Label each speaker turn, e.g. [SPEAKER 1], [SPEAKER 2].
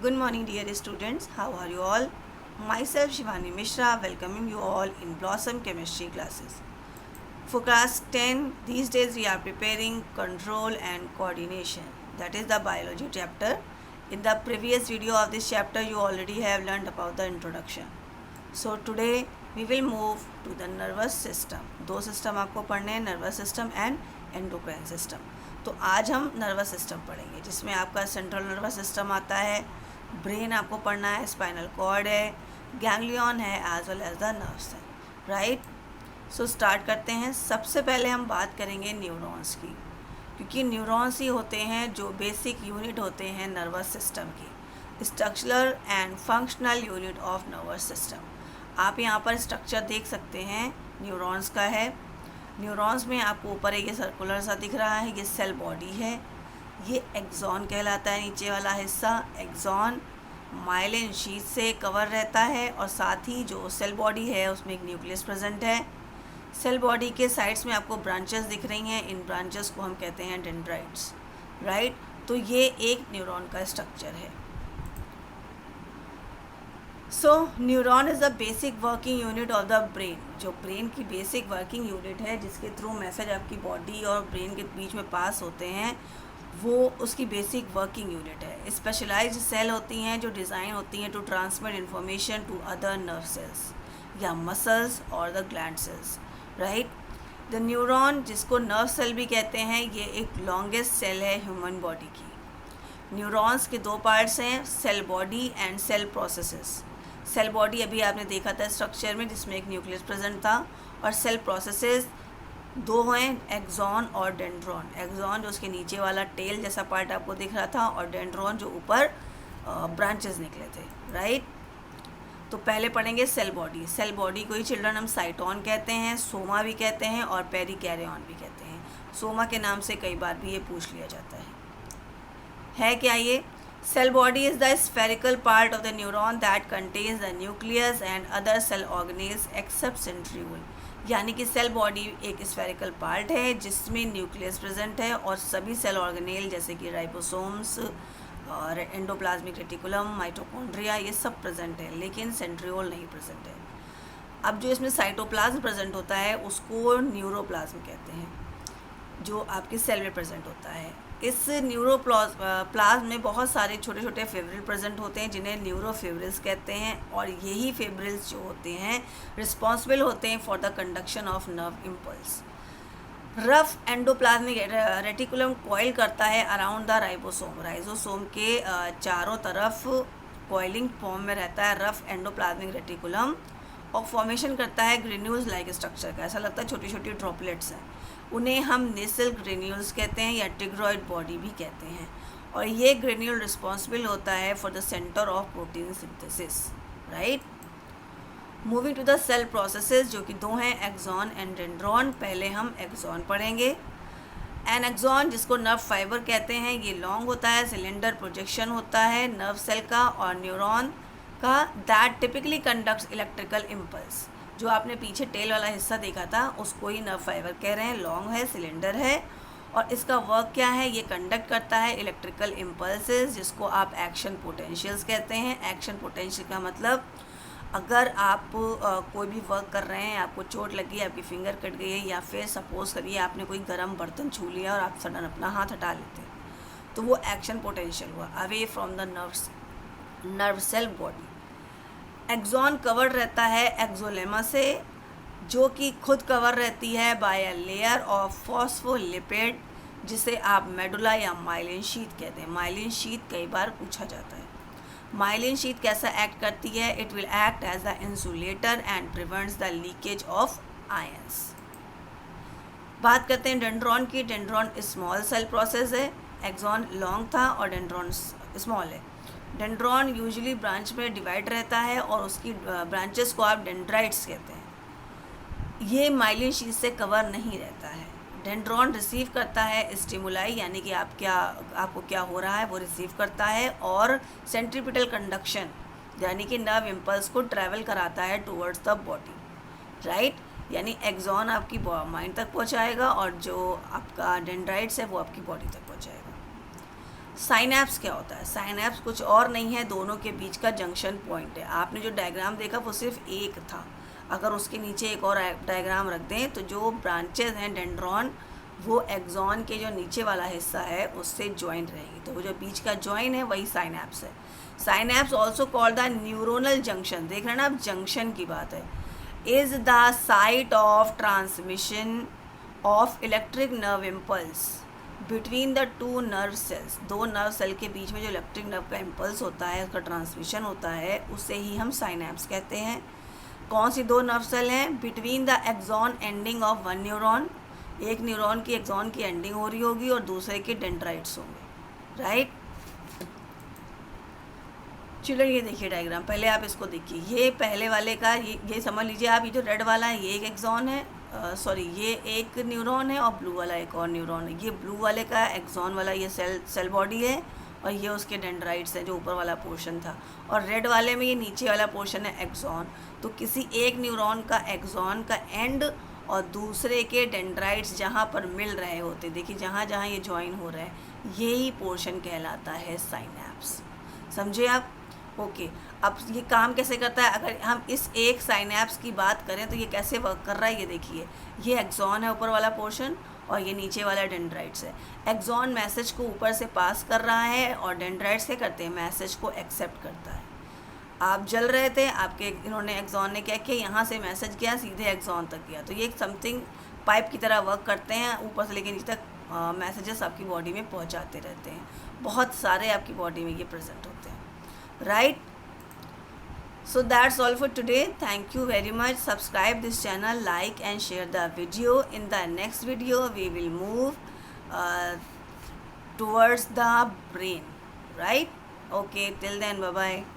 [SPEAKER 1] Good morning, dear students. How are you all? Myself, Shivani Mishra, welcoming you all in Blossom Chemistry classes. For class 10, these days we are preparing control and coordination. That is the biology chapter. In the previous video of this chapter, you already have learned about the introduction. So today we will move to the nervous system. दो system आपको पढ़ने हैं, nervous system and endocrine system. तो आज हम nervous system पढ़ेंगे जिसमें आपका सेंट्रल नर्वस सिस्टम आता है, ब्रेन आपको पढ़ना है, स्पाइनल कॉर्ड है, गैंग्लियन है as well as the nerves है. राइट. सो स्टार्ट करते हैं. सबसे पहले हम बात करेंगे न्यूरॉन्स की, क्योंकि न्यूरॉन्स ही होते हैं जो बेसिक यूनिट होते हैं नर्वस सिस्टम की, structural and functional unit of nervous system. आप यहाँ पर स्ट्रक्चर देख सकते हैं, न्यूरॉन्स का है. न्यूरॉन्स में आपको ऊपर एक ये सर्कुलर सा दिख रहा है, ये सेल बॉडी है. ये एक्सॉन कहलाता है नीचे वाला हिस्सा. एक्सॉन माइलिन शीट से कवर रहता है और साथ ही जो सेल बॉडी है उसमें एक न्यूक्लियस प्रेजेंट है. सेल बॉडी के साइड्स में आपको ब्रांचेस दिख रही हैं, इन ब्रांचेस को हम कहते हैं डेंड्राइट्स. राइट. तो ये एक न्यूरॉन का स्ट्रक्चर है. So neuron is the basic working unit of the brain. जो ब्रेन की बेसिक वर्किंग यूनिट है जिसके थ्रू मैसेज आपकी बॉडी और ब्रेन के बीच में पास होते हैं, वो उसकी बेसिक वर्किंग यूनिट है. स्पेशलाइज्ड सेल होती हैं जो डिज़ाइन होती हैं to transmit information to other nerve cells या मसल्स और the gland cells. Right. The neuron, जिसको नर्व सेल भी कहते हैं, ये एक लॉन्गेस्ट सेल है ह्यूमन बॉडी की. न्यूरॉन्स के दो पार्ट्स हैं, cell body and cell processes. Cell body अभी आपने देखा था स्ट्रक्चर में जिसमें एक न्यूक्लियस प्रेजेंट था, और सेल प्रोसेसेस दो हैं, एक्सॉन और डेंड्रॉन. एक्सॉन जो उसके नीचे वाला टेल जैसा पार्ट आपको दिख रहा था, और डेंड्रॉन जो ऊपर ब्रांचेस निकले थे. राइट. तो पहले पढ़ेंगे सेल बॉडी. सेल बॉडी को ही चिल्ड्रन हम साइटोन कहते हैं, सोमा भी कहते हैं और पेरिकैरियन भी कहते हैं. सोमा के नाम से कई बार भी ये पूछ लिया जाता है क्या ये? Cell body is the spherical part of the neuron that contains the nucleus and other cell organelles except centriole. यानी कि सेल बॉडी एक स्फेरिकल पार्ट है जिसमें न्यूक्लियस प्रेजेंट है और सभी सेल ऑर्गेनेल जैसे कि राइबोसोम्स और एंडोप्लाज्मिक रेटिकुलम, माइटोकॉन्ड्रिया, ये सब प्रेजेंट है, लेकिन सेंट्रियोल नहीं प्रेजेंट है. अब जो इसमें साइटोप्लाज्म प्रेजेंट होता है उसको न्यूरोप्लाज्म कहते हैं, जो आपके सेल में प्रेजेंट होता है. इस न्यूरोप्लाज्म में बहुत सारे छोटे छोटे फेब्रिल प्रेजेंट होते हैं जिन्हें न्यूरोफेब्रिल्स कहते हैं, और यही फेब्रिल्स जो होते हैं रिस्पॉन्सिबल होते हैं for the conduction of nerve impulse. Rough endoplasmic reticulum coil करता है अराउंड द राइबोसोम. राइबोसोम के चारों तरफ कॉइलिंग फॉर्म में रहता है रफ एंडोप्लाज्मिक रेटिकुलम, और फॉर्मेशन करता है ग्रेन्यूल्स लाइक स्ट्रक्चर का. ऐसा लगता है छोटी छोटी ड्रॉपलेट्स हैं. उन्हें हम नेसल ग्रेन्यूल्स कहते हैं या टिग्रॉइड बॉडी भी कहते हैं, और ये ग्रेन्यूल रिस्पॉन्सिबल होता है for the centre of protein synthesis. Right. Moving to the cell processes, जो कि दो हैं, एक्सॉन एंड डेंड्रॉन. पहले हम एक्सॉन पढ़ेंगे. एन एक्सॉन, जिसको नर्व फाइबर कहते हैं, ये लॉन्ग होता है, सिलेंडर प्रोजेक्शन होता है नर्व सेल का और न्यूरॉन का, that typically conducts electrical impulse. जो आपने पीछे टेल वाला हिस्सा देखा था उसको ही नर्व फाइबर कह रहे हैं. लॉन्ग है, सिलेंडर है, और इसका वर्क क्या है? ये कंडक्ट करता है इलेक्ट्रिकल इम्पल्सेस, जिसको आप एक्शन पोटेंशियल्स कहते हैं. एक्शन पोटेंशियल का मतलब, अगर आप कोई भी वर्क कर रहे हैं, आपको चोट लगी, आपकी फिंगर कट गई है, या फिर सपोज करिए आपने कोई गर्म बर्तन छू लिया और आप सडन अपना हाथ हटा लेते हैं, तो वो एक्शन पोटेंशियल हुआ, away from the nerve cell body. Axon cover रहता है एक्सोलेमा से, जो कि खुद कवर रहती है by a layer of phospholipid, जिसे आप मेडुला या माइलिन शीथ कहते हैं. माइलिन शीथ कई बार पूछा जाता है. माइलिन शीथ कैसा एक्ट करती है? It will act as the insulator and prevents the leakage of ions. बात करते हैं डेंड्रॉन की. डेंड्रॉन स्मॉल सेल प्रोसेस है. एक्सॉन लॉन्ग था और डेंड्रॉन स्मॉल है. डेंड्रॉन यूजुअली ब्रांच में डिवाइड रहता है और उसकी ब्रांचेस को आप डेंड्राइट्स कहते हैं. ये माइलिन शीथ से कवर नहीं रहता है. डेंड्रॉन रिसीव करता है स्टिमुलाई, यानी कि आपको क्या हो रहा है वो रिसीव करता है, और सेंट्रीपिटल कंडक्शन यानी कि नर्व इम्पल्स को ट्रैवल कराता है टूवर्ड्स द बॉडी. राइट. यानी एक्सॉन आपकी माइंड तक पहुंचाएगा और जो आपका डेंड्राइट्स है वो आपकी बॉडी तक पहुंचाएगा. साइनैप्स क्या होता है? साइनैप्स कुछ और नहीं है, दोनों के बीच का जंक्शन पॉइंट है। आपने जो डायग्राम देखा वो सिर्फ एक था, अगर उसके नीचे एक और डायग्राम रख दें तो जो ब्रांचेज हैं डेंड्रॉन, वो एक्सॉन के जो नीचे वाला हिस्सा है उससे ज्वाइन रहेगी, तो वो जो बीच का ज्वाइन है वही साइनैप्स है। Synapse also called the neuronal junction, देख रहे हैं ना आप, जंक्शन की बात है। Is the site of transmission of electric nerve impulse between the two nerve cells, दो नर्व सेल के बीच में जो इलेक्ट्रिक नर्व का इम्पल्स होता है, उसका ट्रांसमिशन होता है, उसे ही हम साइनैप्स कहते हैं। कौन सी दो नर्व सेल हैं? Between the axon ending of one neuron, एक न्यूरॉन की एक्सॉन की एंडिंग हो रही होगी और दूसरे के डेंड्राइट्स होंगे, राइट। चलो ये देखिए डायग्राम, पहले आप इसको देखिए, ये पहले वाले का ये समझ लीजिए आप, ये जो रेड वाला है ये एक एक्सॉन है, सॉरी ये एक न्यूरॉन है और ब्लू वाला एक और न्यूरॉन है। ये ब्लू वाले का एक्सॉन वाला ये सेल बॉडी है और ये उसके डेंड्राइट्स हैं जो ऊपर वाला पोर्शन था, और रेड वाले में ये नीचे वाला पोर्शन है एक्सॉन। तो किसी एक न्यूरॉन का एक्सॉन का एंड और दूसरे के डेंड्राइट्स जहाँ पर मिल रहे होते, देखिए जहाँ जहाँ ये ज्वाइन हो रहा है, यही पोर्शन कहलाता है साइनैप्स। समझे आप? ओके अब ये काम कैसे करता है? अगर हम इस एक साइनैप्स की बात करें तो ये कैसे वर्क कर रहा है, ये देखिए, ये एक्सॉन है ऊपर वाला पोर्शन और ये नीचे वाला डेंड्राइट्स है। एक्सॉन मैसेज को ऊपर से पास कर रहा है और डेंड्राइट्स क्या करते हैं? मैसेज को एक्सेप्ट करता है। आप जल रहे थे, आपके इन्होंने एक्सॉन ने क्या किया, यहाँ से मैसेज किया सीधे एक्सॉन तक गया, तो ये समथिंग पाइप की तरह वर्क करते हैं, ऊपर से लेकर नीचे तक मैसेजेस आपकी बॉडी में पहुँचाते रहते हैं। बहुत सारे आपकी बॉडी में ये प्रेजेंट होते हैं, right? So that's all for today. Thank you very much. Subscribe this channel, like and share the video. In the next video we will move towards the brain, right? Okay, till then, bye bye.